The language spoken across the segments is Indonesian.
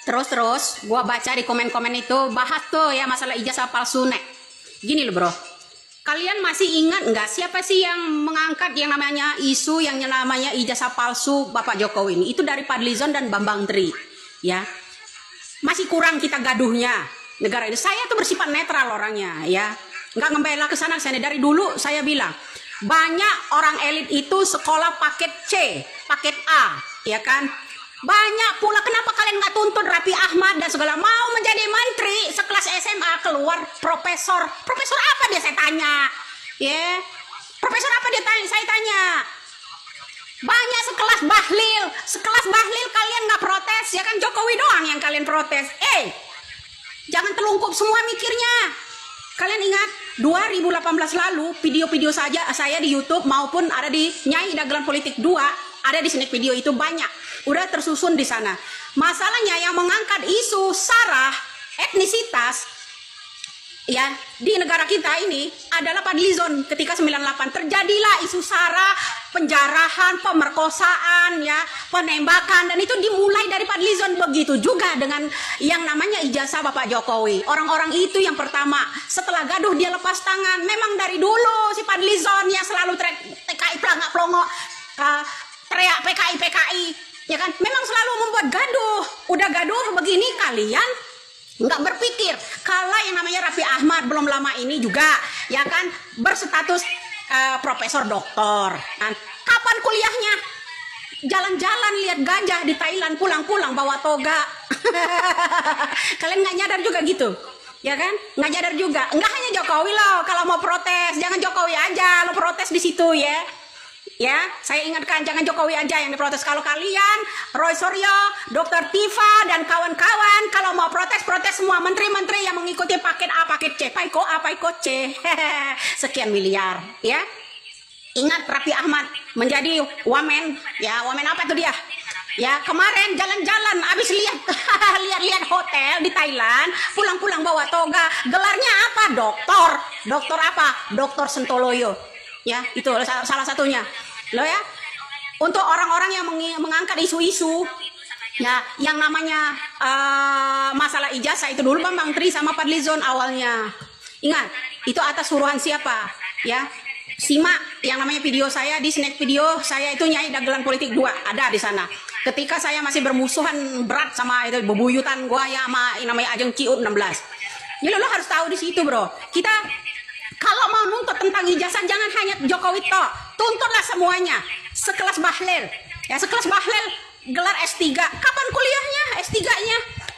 Terus gua baca di komen-komen itu bahas tuh ya masalah ijazah palsu nek. Gini loh bro, kalian masih ingat nggak siapa sih yang mengangkat yang namanya isu yang namanya ijazah palsu Bapak Jokowi ini? Itu dari Fadlizon dan Bambang Tri, ya. Masih kurang kita gaduhnya negara ini. Saya tuh bersifat netral orangnya, ya. Nggak membela ke sana sini. Dari dulu saya bilang banyak orang elit itu sekolah paket C, paket A, ya kan? Banyak pula, kenapa kalian nggak tuntut Raffi Ahmad dan segala mau menjadi menteri sekelas SMA keluar profesor apa dia, saya tanya ya, profesor apa dia tanya, saya tanya. Banyak sekelas Bahlil kalian nggak protes ya kan, Jokowi doang yang kalian protes. Jangan telungkup semua mikirnya. Kalian ingat 2018 lalu video-video saja saya di YouTube maupun ada di Nyai Dagelan Politik 2, ada di snack video itu banyak, udah tersusun di sana. Masalahnya yang mengangkat isu sara etnisitas ya di negara kita ini adalah Fadlizon. Ketika 98 terjadilah isu sara, penjarahan, pemerkosaan ya, penembakan, dan itu dimulai dari Fadlizon. Begitu juga dengan yang namanya ijazah Bapak Jokowi. Orang-orang itu yang pertama setelah gaduh dia lepas tangan. Memang dari dulu si Fadlizon yang selalu teriak PKI pelongo, teriak PKI ya kan, memang selalu membuat gaduh. Udah gaduh begini kalian nggak berpikir kalau yang namanya Raffi Ahmad belum lama ini juga ya kan berstatus profesor doktor kan. Kapan kuliahnya? Jalan-jalan lihat gajah di Thailand, pulang-pulang bawa toga. Kalian nggak nyadar juga gitu ya kan? Nggak nyadar juga. Nggak hanya Jokowi loh kalau mau protes, jangan Jokowi aja lo protes di situ ya. Ya, saya ingatkan jangan Jokowi aja yang diprotes. Kalau kalian, Roy Suryo, Dr. Tifa dan kawan-kawan kalau mau protes semua menteri-menteri yang mengikuti paket A, paket C, Paiko A, Paiko C. Sekian miliar, ya. Ingat Raffi Ahmad menjadi wamen, ya, wamen apa tuh dia? Ya, kemarin jalan-jalan abis lihat hotel di Thailand, pulang-pulang bawa toga. Gelarnya apa? Doktor. Doktor apa? Doktor Sentoloyo. Ya, itu salah satunya. Loh ya. Untuk orang-orang yang mengangkat isu-isu ya yang namanya masalah ijazah itu dulu Bambang Tri sama Fadlizon awalnya. Ingat, itu atas suruhan siapa? Ya. Simak yang namanya video saya di snack video saya itu Nyai Dagelan Politik 2 ada di sana. Ketika saya masih bermusuhan berat sama itu bebuyutan gua ya sama yang namanya Ajeng Ciut 16. Jadi lo harus tahu di situ, bro. Kita kalau mau nuntut tentang ijazah jangan hanya Jokowi toh, tuntutlah semuanya. Sekelas Bahlil, ya sekelas Bahlil gelar S3. Kapan kuliahnya S3-nya?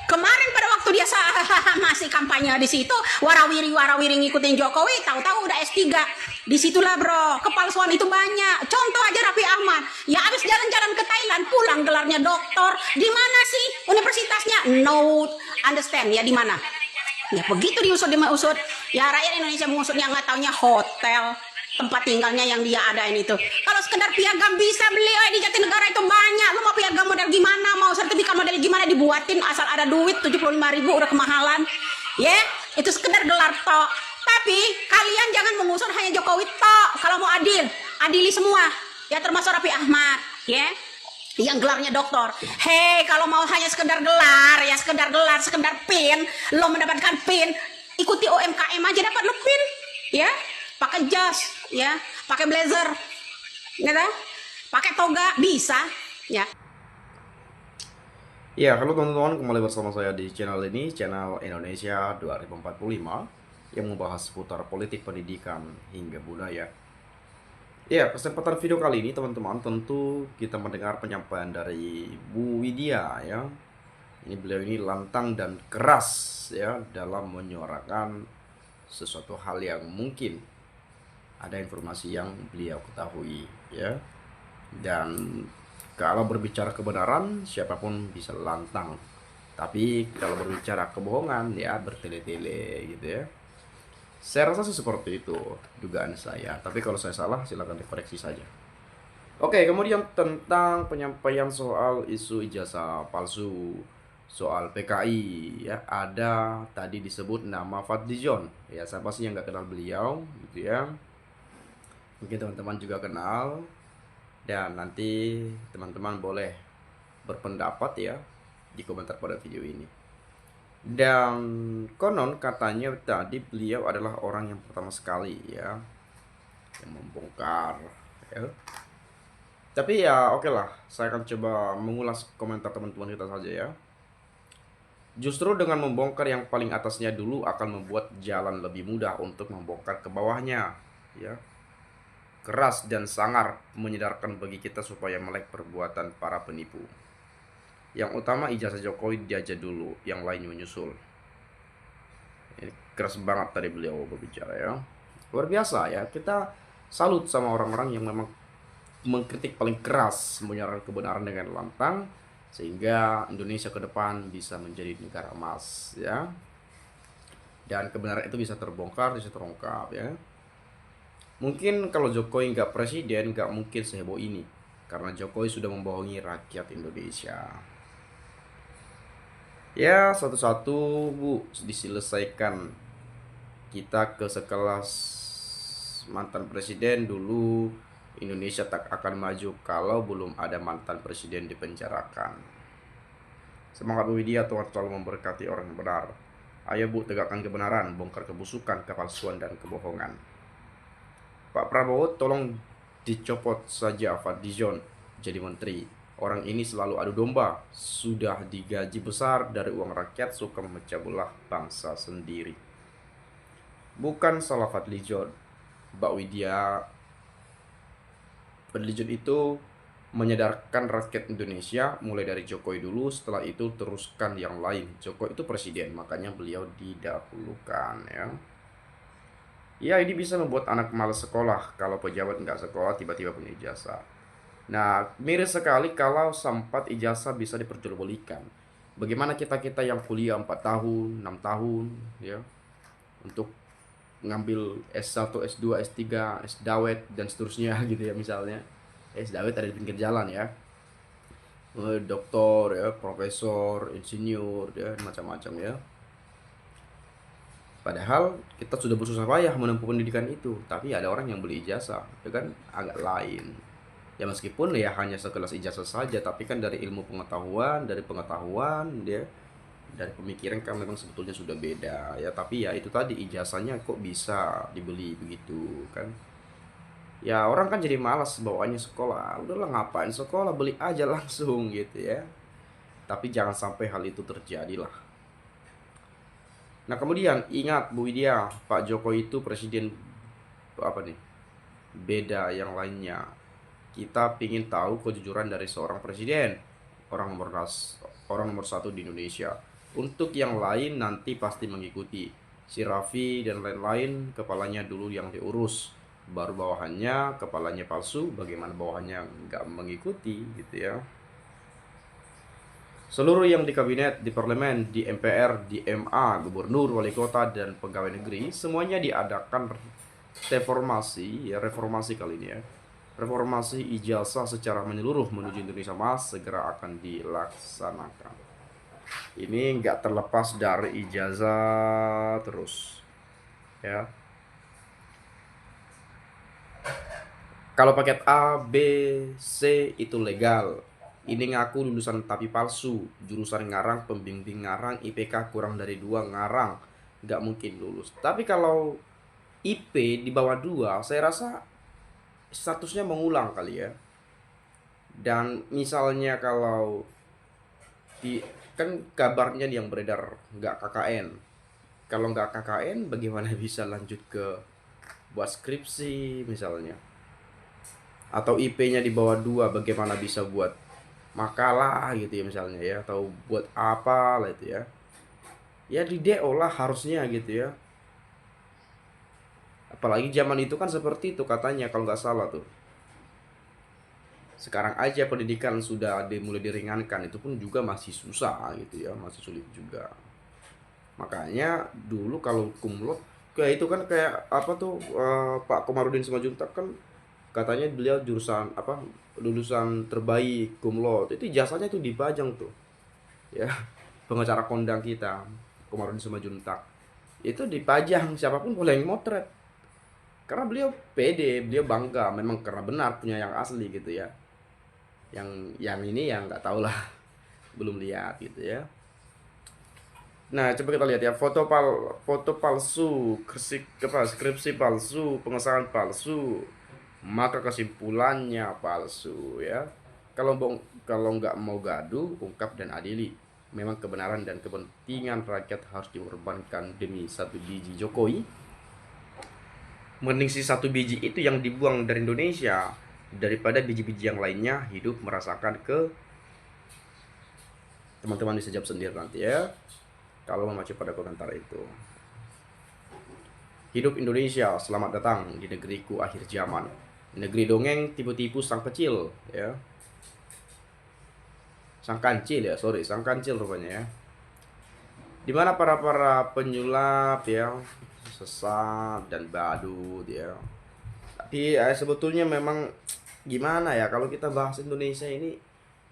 Kemarin pada waktu dia masih kampanye di situ, warawiri ngikutin Jokowi, tahu-tahu udah S3. Disitulah bro, kepalsuan itu banyak. Contoh aja Raffi Ahmad, ya habis jalan-jalan ke Thailand, pulang gelarnya doktor. Di mana sih universitasnya? No understand ya di mana? Ya begitu diusut ya rakyat Indonesia mengusutnya nggak taunya hotel tempat tinggalnya yang dia adain itu. Kalau sekedar piagam bisa beli di Jatinegara itu banyak. Lu mau piagam model gimana, mau sertifikat model gimana dibuatin asal ada duit 75.000 udah kemahalan. Ya, itu sekedar gelar tok. Tapi kalian jangan mengusut hanya Jokowi tok. Kalau mau adili semua. Ya termasuk Raffi Ahmad, ya. Yang gelarnya doktor. Hei, kalau mau hanya sekedar gelar, ya sekedar pin, lo mendapatkan pin, ikuti UMKM aja dapat lo pin, ya. Pakai jas, ya, pakai blazer, gitu, pakai toga bisa, ya. Ya, halo teman-teman, kembali bersama saya di channel ini, channel Indonesia 2045 yang membahas seputar politik, pendidikan hingga budaya. Ya, kesempatan video kali ini teman-teman tentu kita mendengar penyampaian dari Bu Widya ya. Beliau ini lantang dan keras ya dalam menyuarakan sesuatu hal yang mungkin ada informasi yang beliau ketahui ya. Dan kalau berbicara kebenaran siapapun bisa lantang. Tapi kalau berbicara kebohongan ya bertele-tele gitu ya. Saya rasa seperti itu dugaan saya. Tapi kalau saya salah silakan dikoreksi saja. Oke, kemudian tentang penyampaian soal isu ijazah palsu, soal PKI ya, ada tadi disebut nama Fadlizon. Ya, siapa sih yang nggak kenal beliau gitu ya. Mungkin teman-teman juga kenal. Dan nanti teman-teman boleh berpendapat ya di komentar pada video ini. Dan konon katanya tadi beliau adalah orang yang pertama sekali ya yang membongkar ya. Tapi ya oke lah, saya akan coba mengulas komentar teman-teman kita saja ya. Justru dengan membongkar yang paling atasnya dulu akan membuat jalan lebih mudah untuk membongkar ke bawahnya ya. Keras dan sangar menyadarkan bagi kita supaya melek perbuatan para penipu. Yang utama ijazah Jokowi diaja dulu, yang lain menyusul. Ini keras banget tadi beliau berbicara ya. Luar biasa ya, kita salut sama orang-orang yang memang mengkritik paling keras, menyerang kebenaran dengan lantang, sehingga Indonesia ke depan bisa menjadi negara emas ya. Dan kebenaran itu bisa terbongkar, bisa terungkap ya. Mungkin kalau Jokowi nggak presiden, nggak mungkin seheboh ini, karena Jokowi sudah membohongi rakyat Indonesia. Ya, satu-satu Bu diselesaikan. Kita ke sekelas mantan presiden dulu, Indonesia tak akan maju kalau belum ada mantan presiden dipenjarakan. Semangat Bu Widya, Tuhan selalu memberkati orang yang benar. Ayo Bu, tegakkan kebenaran, bongkar kebusukan, kepalsuan, dan kebohongan. Pak Prabowo, tolong dicopot saja Fadlizon jadi menteri. Orang ini selalu adu domba, sudah digaji besar dari uang rakyat, suka memecah belah bangsa sendiri. Bukan salah Fadlizon, Mbak Widya. Fadlizon itu menyadarkan rakyat Indonesia mulai dari Jokowi dulu, setelah itu teruskan yang lain. Jokowi itu presiden, makanya beliau didahulukan ya. Ya, ini bisa membuat anak malas sekolah kalau pejabat nggak sekolah tiba-tiba punya ijazah. Nah, miris sekali kalau sempat ijazah bisa diperjualbelikan. Bagaimana kita-kita yang kuliah 4 tahun, 6 tahun ya, untuk ngambil S1, S2, S3, S-dawet dan seterusnya gitu ya misalnya. S-dawet ada di pinggir jalan ya. Doktor ya, profesor, insinyur ya, macam-macam ya. Padahal kita sudah bersusah payah menempuh pendidikan itu, tapi ada orang yang beli ijazah, itu kan agak lain. Ya meskipun ya hanya sekelas ijazah saja, tapi kan dari ilmu pengetahuan, dari pengetahuan dia, dari pemikiran kan memang sebetulnya sudah beda ya. Tapi ya itu tadi, ijazahnya kok bisa dibeli begitu kan. Ya orang kan jadi malas bawaannya sekolah, udahlah ngapain sekolah, beli aja langsung gitu ya. Tapi jangan sampai hal itu terjadi lah. Nah kemudian ingat Bu Widya, Pak Jokowi itu presiden apa nih? Beda yang lainnya. Kita ingin tahu kejujuran dari seorang presiden, orang nomor satu di Indonesia. Untuk yang lain nanti pasti mengikuti. Si Raffi dan lain-lain kepalanya dulu yang diurus, baru bawahannya kepalanya palsu, bagaimana bawahannya nggak mengikuti gitu ya. Seluruh yang di kabinet, di parlemen, di MPR, di MA, gubernur, wali kota, dan pegawai negeri, semuanya diadakan reformasi, ya reformasi kali ini ya. Reformasi ijazah secara menyeluruh menuju Indonesia Emas segera akan dilaksanakan. Ini nggak terlepas dari ijazah terus, ya. Kalau paket A, B, C itu legal. Ini ngaku lulusan tapi palsu, jurusan ngarang, pembimbing ngarang, IPK kurang dari 2 ngarang, nggak mungkin lulus. Tapi kalau IP di bawah 2, saya rasa statusnya mengulang kali ya. Dan misalnya kalau kan kabarnya yang beredar nggak KKN. Kalau nggak KKN, bagaimana bisa lanjut ke buat skripsi misalnya? Atau IP-nya di bawah 2, bagaimana bisa buat makalah gitu ya misalnya ya, atau buat apa lah itu ya. Ya di DO lah harusnya gitu ya. Apalagi zaman itu kan seperti itu katanya kalau nggak salah tuh. Sekarang aja pendidikan sudah mulai diringankan, itu pun juga masih susah gitu ya, masih sulit juga. Makanya dulu kalau kumlot kayak itu kan kayak apa tuh, Pak Komarudin Simanjuntak kan katanya beliau jurusan apa, lulusan terbaik kumlot, itu jasanya tuh dipajang tuh ya. Pengacara kondang kita Komarudin Simanjuntak itu dipajang, siapapun boleh motret karena beliau pede, beliau bangga memang karena benar punya yang asli gitu ya. Yang ini yang nggak tahu lah belum lihat gitu ya. Nah, coba kita lihat ya, foto palsu, skripsi palsu, pengesahan palsu, maka kesimpulannya palsu ya. Kalau nggak mau gaduh, ungkap dan adili. Memang kebenaran dan kepentingan rakyat harus dikorbankan demi satu biji Jokowi. Mending si satu biji itu yang dibuang dari Indonesia daripada biji-biji yang lainnya hidup merasakan ke. Teman-teman bisa jawab sendiri nanti ya, kalau memacu pada komentar itu. Hidup Indonesia, selamat datang di negeriku akhir zaman. Negeri dongeng, tipu-tipu sang kecil ya. Sang kancil ya, sang kancil rupanya ya. Dimana para penyulap ya, sesat dan badut ya. Tapi sebetulnya memang gimana ya, kalau kita bahas Indonesia ini,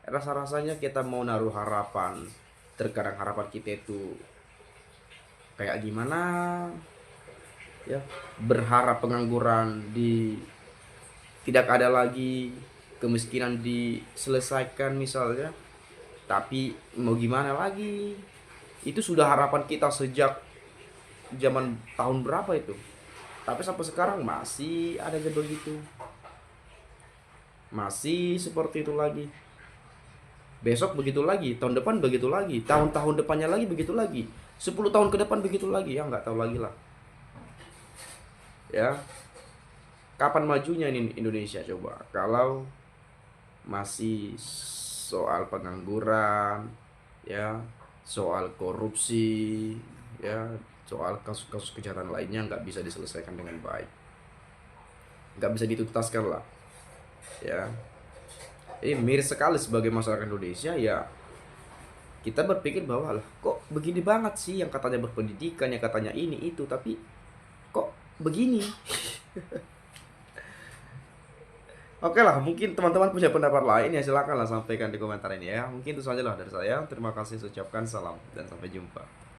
rasa-rasanya kita mau naruh harapan. Terkadang harapan kita itu kayak gimana ya, berharap pengangguran tidak ada lagi, kemiskinan diselesaikan misalnya. Tapi mau gimana lagi, itu sudah harapan kita sejak zaman tahun berapa itu, tapi sampai sekarang masih ada aja begitu, masih seperti itu lagi. Besok begitu lagi, tahun depan begitu lagi, tahun-tahun depannya lagi begitu lagi, 10 tahun ke depan begitu lagi, ya nggak tahu lagi lah ya. Kapan majunya ini Indonesia coba, kalau masih soal pengangguran ya, soal korupsi ya, soal kasus-kasus kejahatan lainnya nggak bisa diselesaikan dengan baik, nggak bisa dituntaskan lah ya. Ini miris sekali sebagai masyarakat Indonesia ya. Kita berpikir bahwa lah, kok begini banget sih, yang katanya berpendidikan, yang katanya ini itu, tapi kok begini. Oke lah, mungkin teman-teman punya pendapat lain ya, silakan lah sampaikan di komentar ini ya. Mungkin itu saja lah dari saya. Terima kasih, saya ucapkan salam dan sampai jumpa.